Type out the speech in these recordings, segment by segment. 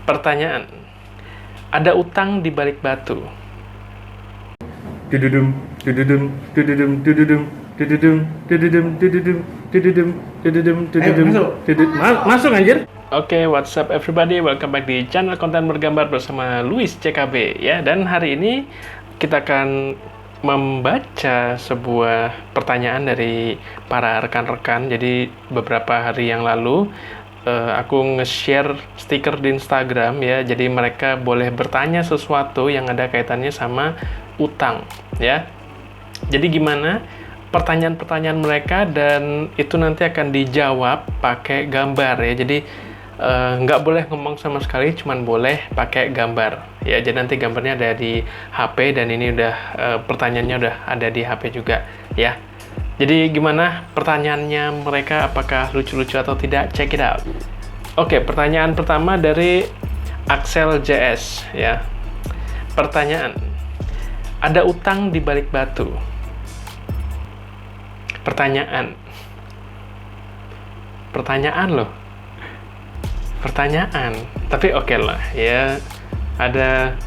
Pertanyaan. Ada utang di balik batu. Dududum, dududum, dududum, dududum, dududum, dududum, dududum, dududum, dududum, dududum, masuk anjir. Oke, what's up everybody? Welcome back di channel konten bergambar bersama Luis CKB ya. Dan hari ini kita akan membaca sebuah pertanyaan dari para rekan-rekan. Jadi beberapa hari yang lalu aku nge-share stiker di Instagram ya. Jadi mereka boleh bertanya sesuatu yang ada kaitannya sama utang ya. Jadi gimana pertanyaan-pertanyaan mereka, dan itu nanti akan dijawab pakai gambar ya. Jadi nggak boleh ngomong sama sekali, cuman boleh pakai gambar ya. Jadi nanti gambarnya ada di HP, dan ini udah pertanyaannya udah ada di HP juga ya. Jadi gimana pertanyaannya mereka, apakah lucu-lucu atau tidak? Check it out. Oke, pertanyaan pertama dari Axel JS ya. Pertanyaan. Ada utang di balik batu. Pertanyaan loh. Pertanyaan, tapi oke lah ya, ada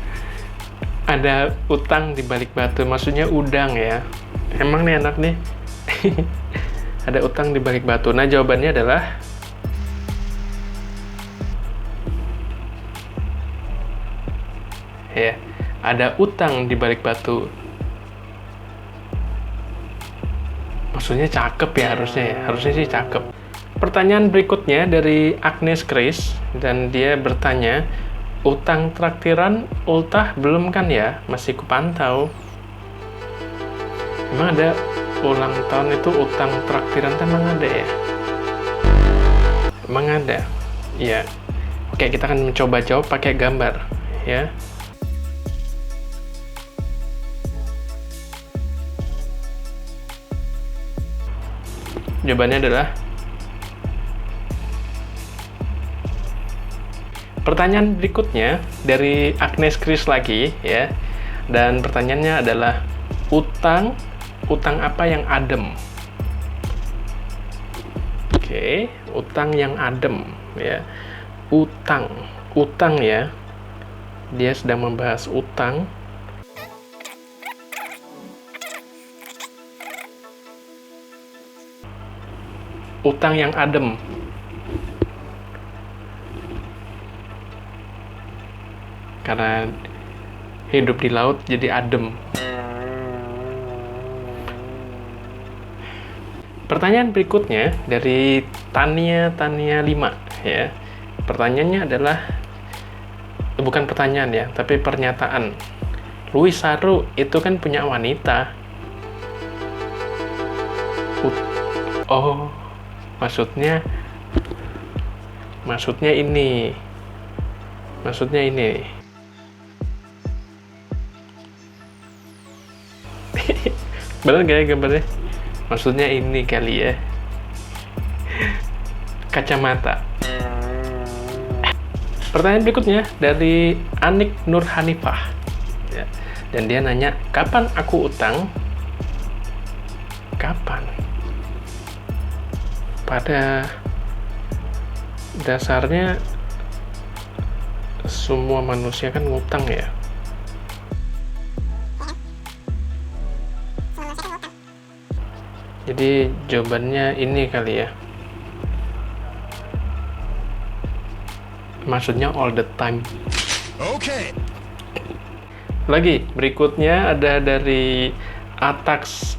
utang di balik batu, maksudnya udang ya. Emang nih anak nih ada utang di balik batu. Nah, jawabannya adalah ya, ada utang di balik batu. Maksudnya cakep ya, harusnya sih cakep. Pertanyaan berikutnya dari Agnes Chris, dan dia bertanya, utang traktiran ultah belum kan ya? Masih kupantau. Emang ada ulang tahun itu utang traktiran? Emang ada ya? Emang ada? Iya. Oke, kita akan mencoba jawab pakai gambar ya. Jawabannya adalah pertanyaan berikutnya dari Agnes Chris lagi ya. Dan pertanyaannya adalah utang apa yang adem? Oke, utang yang adem ya. Utang ya. Dia sedang membahas utang. Utang yang adem. Karena hidup di laut jadi adem. Pertanyaan berikutnya dari Tania 5 ya. Pertanyaannya adalah bukan pertanyaan ya, tapi pernyataan. Luis Saru itu kan punya wanita. Oh, maksudnya ini. Bener gak ya gambarnya? Maksudnya ini kali ya. Kacamata. Pertanyaan berikutnya dari Anik Nur Hanifah ya. Dan dia nanya, kapan aku utang? Kapan? Pada dasarnya semua manusia kan ngutang ya. Jadi jawabannya ini kali ya. Maksudnya all the time. Oke. Lagi berikutnya ada dari Atax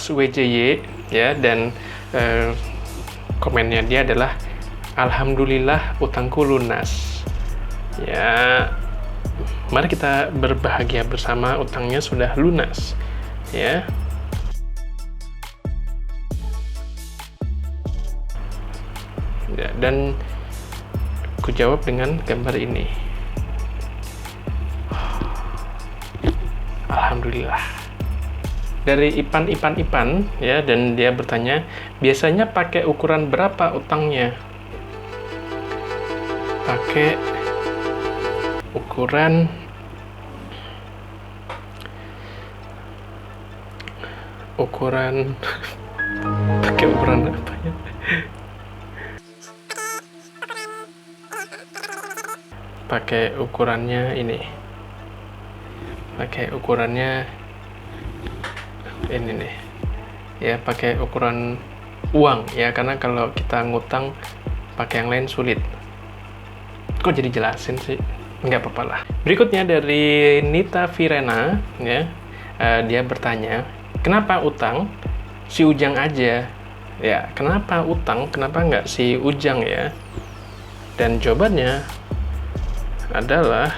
WJY ya, dan komennya dia adalah alhamdulillah utangku lunas. Ya, mari kita berbahagia bersama, utangnya sudah lunas ya. Ya, dan aku jawab dengan gambar ini. Alhamdulillah. Dari Ipan ya, dan dia bertanya, biasanya pakai ukuran berapa utangnya? Pakai ukuran pakai ukuran apa ya? pakai ukurannya ini. Pakai ukurannya ini nih. Ya, pakai ukuran uang ya, karena kalau kita ngutang pakai yang lain sulit. Kok jadi jelasin sih? Nggak apa-apa lah. Berikutnya dari Nita Virena ya. Dia bertanya, kenapa utang si Ujang aja? Ya, kenapa utang? Kenapa nggak si Ujang ya? Dan jawabannya adalah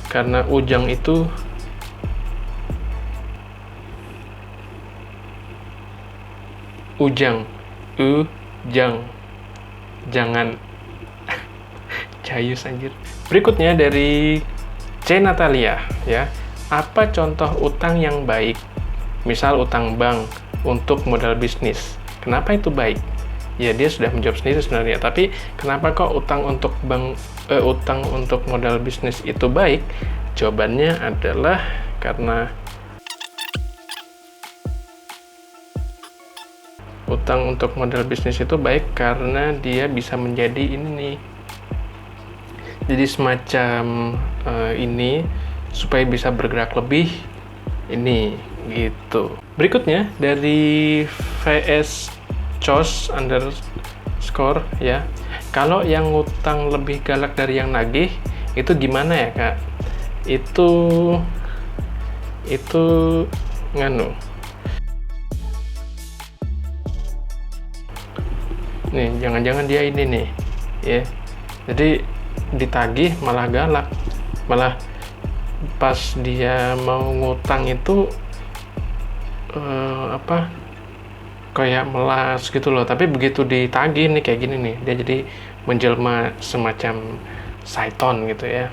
karena Ujang itu Ujang, jangan Cayus anjir. Berikutnya dari C. Natalia ya. Apa contoh utang yang baik? Misal utang bank untuk modal bisnis. Kenapa itu baik? Ya, dia sudah menjawab sendiri sebenarnya. Tapi kenapa kok utang untuk utang untuk modal bisnis itu baik? Jawabannya adalah karena utang untuk modal bisnis itu baik karena dia bisa menjadi ini nih. Jadi semacam ini supaya bisa bergerak lebih ini gitu. Berikutnya dari VS Chos underscore ya. Kalau yang ngutang lebih galak dari yang nagih itu gimana ya kak? Itu nganu. Nih, jangan-jangan dia ini nih ya. Jadi ditagih malah galak, malah pas dia mau ngutang itu kayak melas gitu loh. Tapi begitu ditagih nih kayak gini nih, dia jadi menjelma semacam Saiton gitu ya.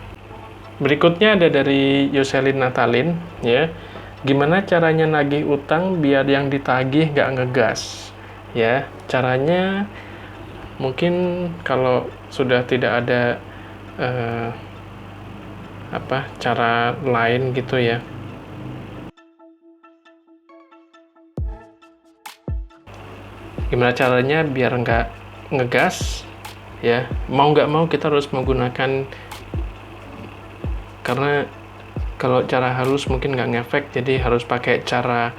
Berikutnya ada dari Yoselin Natalin ya. Gimana caranya nagih utang biar yang ditagih nggak ngegas ya? Caranya mungkin kalau sudah tidak ada cara lain gitu ya, gimana caranya biar nggak ngegas ya, mau nggak mau kita harus menggunakan, karena kalau cara halus mungkin nggak ngefek, jadi harus pakai cara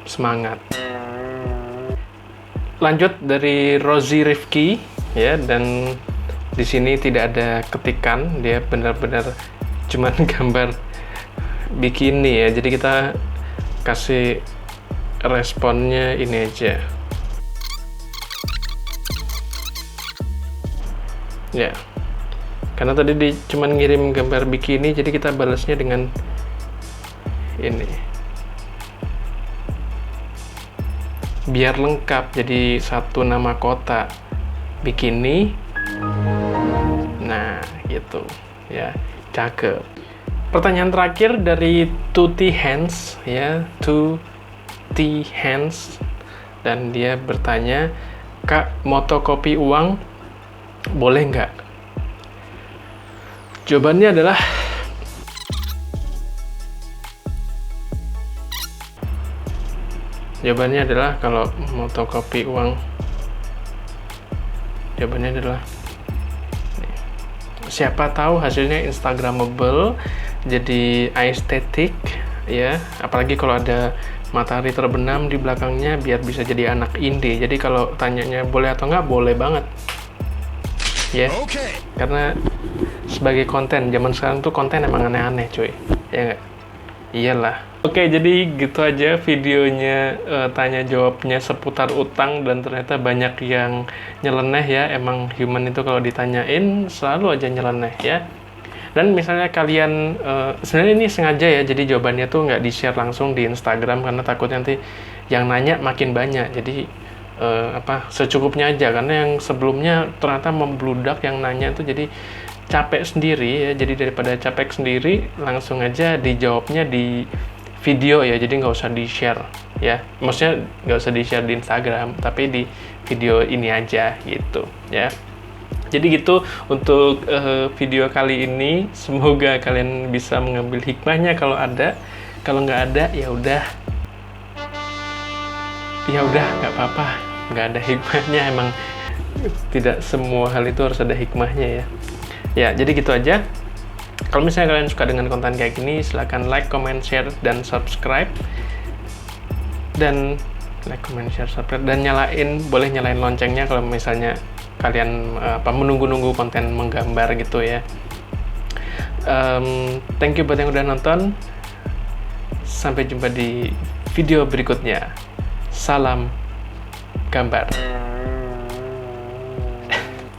semangat. Lanjut dari Rosie Rifki ya, dan di sini tidak ada ketikan, dia benar-benar cuman gambar bikini ya. Jadi kita kasih responnya ini aja. Ya. Karena tadi cuman ngirim gambar bikini, jadi kita balasnya dengan ini. Biar lengkap, jadi satu nama kota bikini. Nah, gitu ya, cakep. Pertanyaan terakhir dari Tuti Hands ya, Tuti Hands, dan dia bertanya, Kak, motokopi uang boleh nggak? Jawabannya adalah kalau motokopi uang, jawabannya adalah siapa tahu hasilnya instagramable, jadi estetik ya, apalagi kalau ada matahari terbenam di belakangnya biar bisa jadi anak indie. Jadi kalau tanyanya boleh atau nggak, boleh banget ya, karena sebagai konten zaman sekarang tuh konten emang aneh-aneh cuy, ya nggak? Iyalah. Oke, jadi gitu aja videonya, tanya jawabnya seputar utang, dan ternyata banyak yang nyeleneh ya. Emang human itu kalau ditanyain selalu aja nyeleneh ya. Dan misalnya kalian, sebenarnya ini sengaja ya, jadi jawabannya tuh nggak di-share langsung di Instagram karena takut nanti yang nanya makin banyak. Jadi secukupnya aja, karena yang sebelumnya ternyata membludak yang nanya tuh, jadi capek sendiri ya. Jadi daripada capek sendiri, langsung aja dijawabnya di video ya, jadi nggak usah di-share ya, maksudnya nggak usah di-share di Instagram, tapi di video ini aja gitu ya. Jadi gitu untuk video kali ini, semoga kalian bisa mengambil hikmahnya kalau ada. Kalau nggak ada ya udah nggak apa-apa. nggak ada hikmahnya. Emang tidak semua hal itu harus ada hikmahnya ya. Ya, jadi gitu aja. Kalau misalnya kalian suka dengan konten kayak gini, silahkan like, comment, share, dan subscribe. Dan like, comment, share, subscribe, dan boleh nyalain loncengnya kalau misalnya kalian menunggu-nunggu konten menggambar gitu ya. Thank you buat yang udah nonton. Sampai jumpa di video berikutnya. Salam gambar.